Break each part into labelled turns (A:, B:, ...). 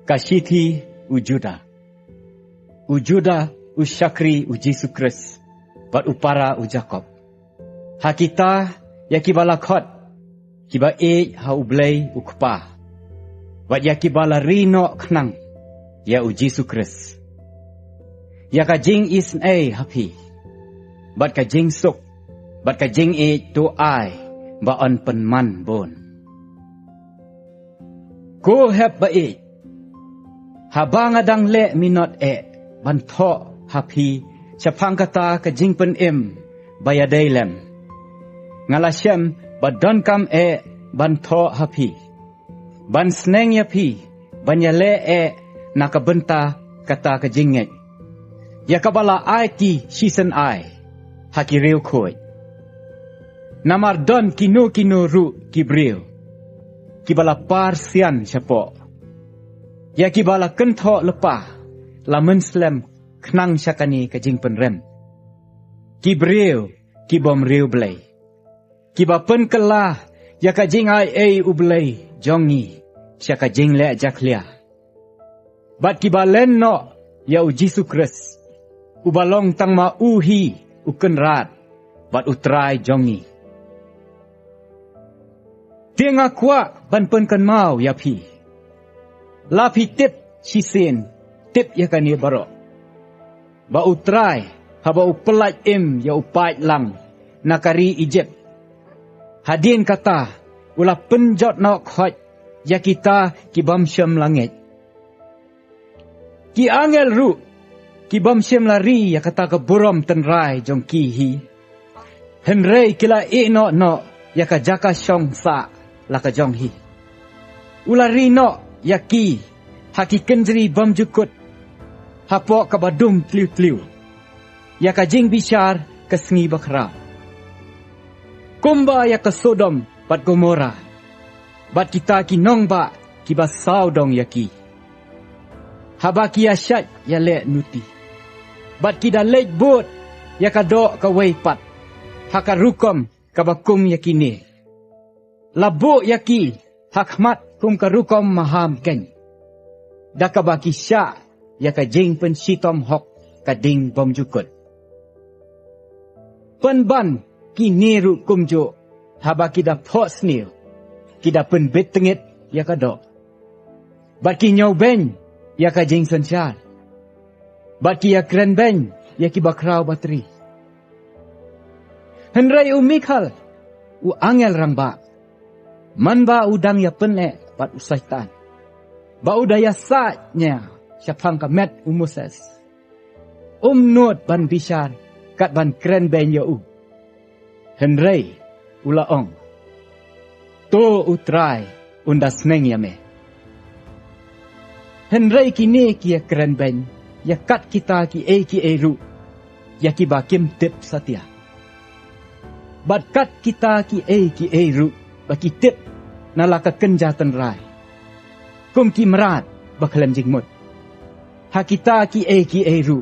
A: Kashiti ujuda. Ujuda usyakri Yesus Kristus. Bat upara Jakob. Hakita yakibala khot. Kiba ha ublay ukpa. Bat yakibala rino knang. Ya Yesus Kristus. Ya ka jing isn happy. Bat ka jing suk. Bat ka jing to ai. Ba on penman bon. Ko hep ba Habang adang le minot ban tho happy. Chapang kata ka jing pen bayaday lem. Ngalasem badon kam ban tho happy. Ban sneng yapi ban yale nakabenta kata ka jinget. Yakabala ti season hakireu khoi. Namar don kino ru kibril. Kibala parsian siapo. Yakibala kentho lepa lamun slem knang syakani ka jing penrem. Kibril kibom riu blay. Kibapen kelah yaka jing ublay jongi syaka jing le jaklia. Bat kibalen no ya Yesus Kristus. Ubalong tang ma uhi ukenrat bat utrai jongi. Tiang akwa ban pen kan mau yapi. Lapi tip sisen tip yakani barok. Ba utrai haba upelaj ya upai lang nakari Egypt. Hadin kata ulah penjot nak khoj ya kita kibam syam langit. Ki angel ru kibam syam lari ya kata ke buram tenrai jong kihi. Henrei kila no ya ka jaka syong sa la ka jong hi. Ulari no ya ki haki kenjri bam jukut. Hapok ka badum tliu-tliu. Ya ka jing bishar ke sengi bakra. Kumba ya ke Sodom bat Gomora. Bat kita kinong ba kiba saudong ya ki. Haba ki asyat ya le nuti. Bat kita lej bot ya ka do ka weipat. Haka rukom ka bakum ya kini. Labo ya ki hakmat kum ka rukom maham ken. Daka baki sya ya ka jing pen sitom hok ka ding bom jukut. Penban kini ru kumjo haba kida pot snil. Kida pen bet tengit ya ka do. Bat ki nyau ben ya ka jing sensyar. Bat ki ya kren ben ya ki bakrau bateri. Henrai umikal angel rang ba. Man ba udang ya pen bat usaitan. Ba udaya saatnya syapang ka met Moses. Not ban bishar kat ban kren ben ya Henry ulaong. To utrai unda sneng ya me. Henry kini kia kren ben ya kat kita ki ru ya ki bakim tip satya. Bat kat kita ki ru baki tip nalaka kenja tenrai. Kum ki merat bakalem jingmut. Hakita ki ru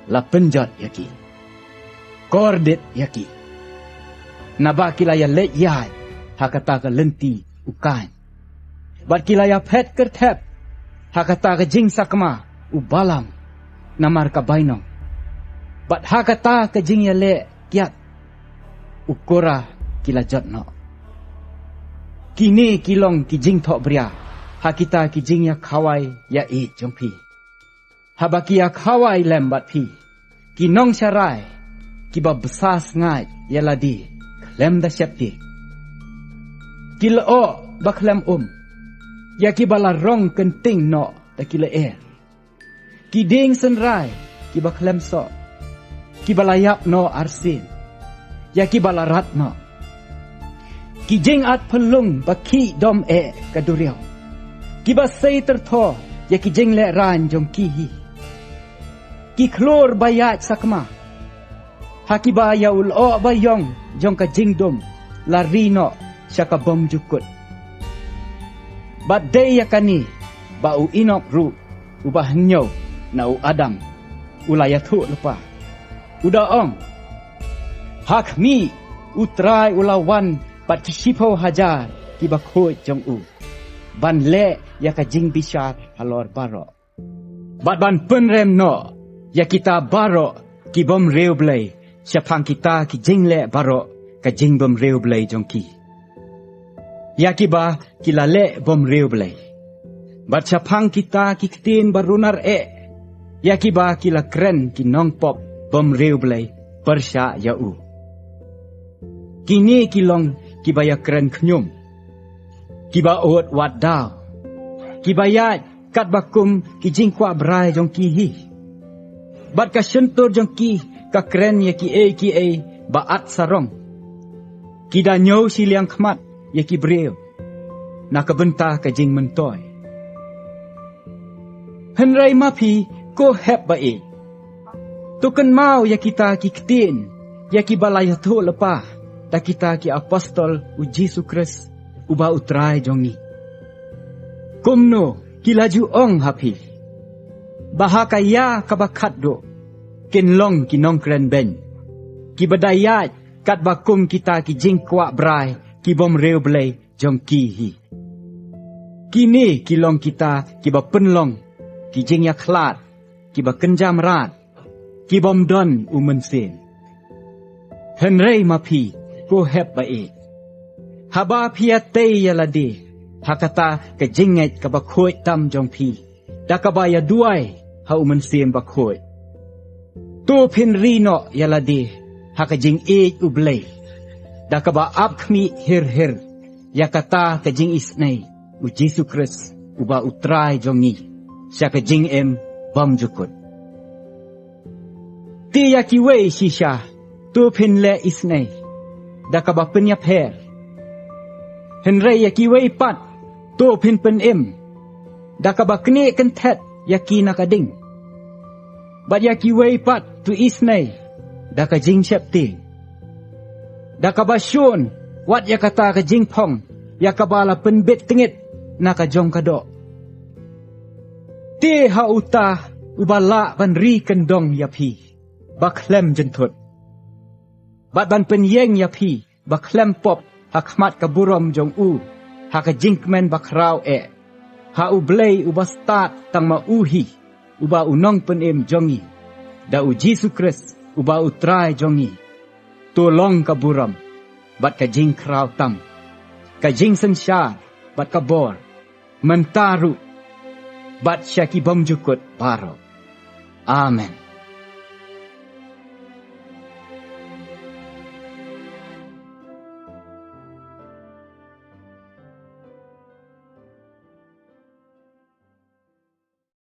A: la penjot yaki. Kordet yaki. Naba kilaya let yai hakata ka lenti ukan. Bat kilaya pet kertep hakata ka jing sakma ubalam namar ka bainong. Bat hakata ka jing ya le kiat ukora kila jotno. Kini kilong ki jing thok bria hakita ki jing ya khawai ya jongpi. Habaki ya khawai lembat pi. Kinong syarai kiba besar ngai ya ladi lem da syapti. Kila baklem ya kibala rong kenting no da kila Kiding senrai kiba klem so. Kibala yap no arsin. Ya kibala rat no. Kijing at pelung baki dom kaduriao. Kiba say tertho ya kijing le ran jong kihi. Ki klor bayat sakma. Hakiba ya ulo bayong jong ka jingdom larino syaka bom jukut. Bat day yakani bau inok ru ubah nyaw na u adam ulayatu lepa. Udaong hakmi utrai ulawan bat sipo hajar kiba khoi jong ban le ya ka jing bishat halor baro. Bat ban penrem no, ya kita baro ki bom reu blai, syapang kita ki jing le baro ka jing bom reu blai jong ki. Ya ki ba ki la le bom reu blai. Bat syapang kita ki ketin barunar ya ki ba ki la kren ki nong pop bom reu blai persya ya u. Kini ki long ki ba ya kren knyum. Ki ba ot wat daw. Ki ba ya kat bakum ki jing kwa brai jong ki hi. Bat ka sentur jong ki ka kren ya ki ba at sarong. Ki da nyau si liang khmat ya ki breu. Na ka benta ka jing mentoy. Henrai mapi ko hep ba Tuken mau ya kita ki ketin ya ki balaya tu lepa ta kita ki apostol u Jesu Kris uba utrai jongi. Kumno ki laju ong hapi. Bahaka ya kabakat do. Kin long ki nong kren ben. Ki badayat kat bakum kita ki jing kwa brai ki bom reu blai jong ki hi. Kini ki long kita ki ba penlong ki jing ya khlat ki ba kenjam rat ki bom don u mensin. Henrei mapi ko hep ba Haba pia te ya ladi. Hakata ke jinget ka ba khoi tam jong pi. Da ka ba ya duai ha u mensin ba khoi. Tu pin rino ya ladi. Haka jing u blai. Da ka ba ap khmi hir. Ya kata ke jing isnai u Jesu Kris u ba utrai jongi. Sia ke jing bam jukut. Ti ya ki wei shisha. Tu pin le isnai. Da ka ba penyap her. Henrei ya ki wei pat. Tu pin pen Da ka ba kene kentet ya ki nakading. Bat ya ki wei pat tu isnai. Da ka jing shep ting. Da ka ba shun. Wat ya kata ka jing pong. Ya ka ba la pen bet tengit. Na ka jong ka do. Ti ha uta. Ubala ban ri kendong ya pi. Baklem jentut. Bat ban pen yeng ya pi. Baklem pop. Hakmat ka burom jong u. Haka jinkmen bakrau Ha u blay u bastat tang ma uhi. Uba unong pen jongi. Da u Jesu Kris uba utrai jongi. Tolong ka burom. Bat ka jing krau tam. Ka jing sensyar. Bat ka bor. Mentaru. Bat syaki bom jukut baro. Amen.